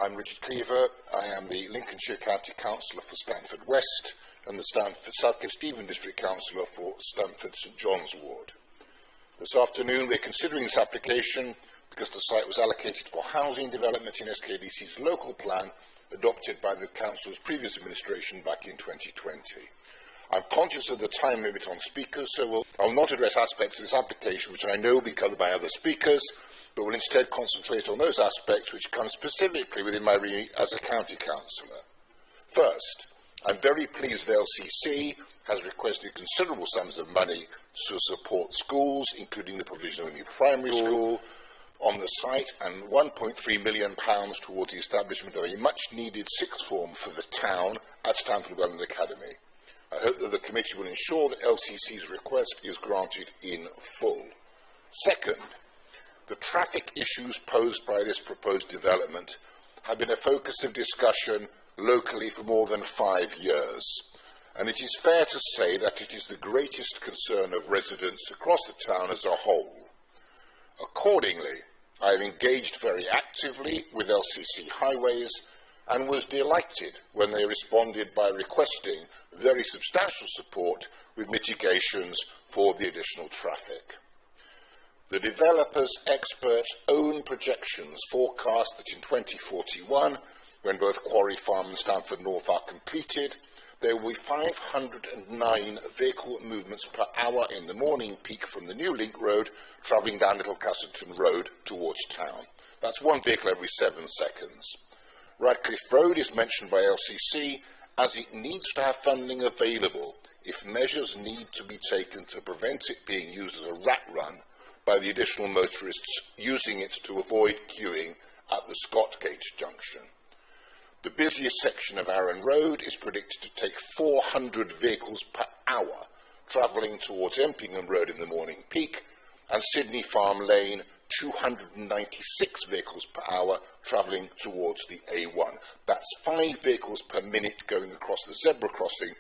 I'm Richard Cleaver. I am the Lincolnshire County Councillor for Stamford West and the South Stephen District Councillor for Stamford St John's Ward. This afternoon we're considering this application because the site was allocated for housing development in SKDC's local plan adopted by the Council's previous administration back in 2020. I'm conscious of the time limit on speakers, so I'll not address aspects of this application which I know will be covered by other speakers, but will instead concentrate on those aspects which come specifically within my remit as a county councillor. First, I'm very pleased the LCC has requested considerable sums of money to support schools, including the provision of a new primary school on the site, and £1.3 million towards the establishment of a much-needed sixth form for the town at Stamford North Academy. I hope that the committee will ensure that LCC's request is granted in full. Second, the traffic issues posed by this proposed development have been a focus of discussion locally for more than 5 years, and it is fair to say that it is the greatest concern of residents across the town as a whole. Accordingly, I have engaged very actively with LCC Highways and was delighted when they responded by requesting very substantial support with mitigations for the additional traffic. The developer's experts' own projections forecast that in 2041, when both Quarry Farm and Stamford North are completed, there will be 509 vehicle movements per hour in the morning peak from the new link road travelling down Little Castleton Road towards town. That's one vehicle every 7 seconds. Radcliffe Road is mentioned by LCC as it needs to have funding available if measures need to be taken to prevent it being used as a rat run by the additional motorists using it to avoid queuing at the Scottgate junction. The busiest section of Arran Road is predicted to take 400 vehicles per hour travelling towards Empingham Road in the morning peak, and Sydney Farm Lane 296 vehicles per hour travelling towards the A1. That's 5 vehicles per minute going across the zebra crossing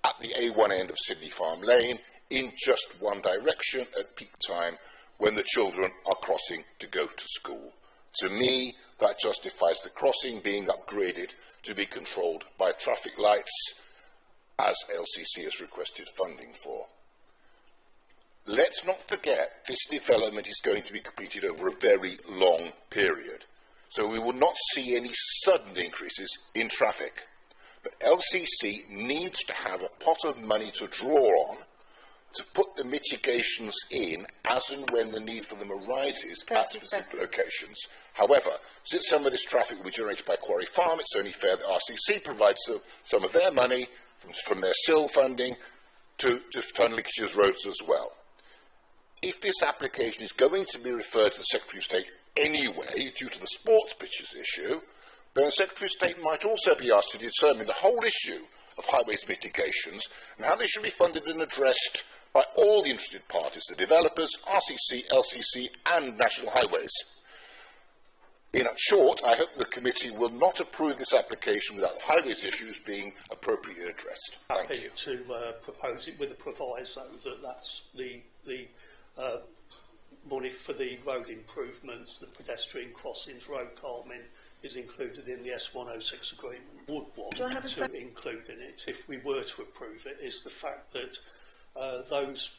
at the A1 end of Sydney Farm Lane in just one direction at peak time when the children are crossing to go to school. To me, that justifies the crossing being upgraded to be controlled by traffic lights, as LCC has requested funding for. Let's not forget this development is going to be completed over a very long period, so we will not see any sudden increases in traffic. But LCC needs to have a pot of money to draw on to put the mitigations in as and when the need for them arises at specific locations. However, since some of this traffic will be generated by Quarry Farm, it's only fair that RCC provides some of their money from their SIL funding to fund Lincolnshire's roads as well. If this application is going to be referred to the Secretary of State anyway, due to the sports pitches issue, then the Secretary of State might also be asked to determine the whole issue of highways mitigations and how they should be funded and addressed by all the interested parties, the developers, RCC, LCC and National Highways. In short, I hope the committee will not approve this application without the highways issues being appropriately addressed. Thank you. To propose it with a proviso that that's the money for the road improvements, the pedestrian crossings, road calming is included in the S106 agreement. Would want to include in it, if we were to approve it, is the fact that those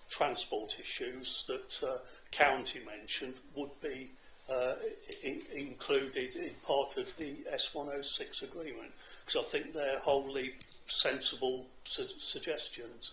transport issues that County mentioned would be included in part of the S106 agreement, because I think they're wholly sensible suggestions.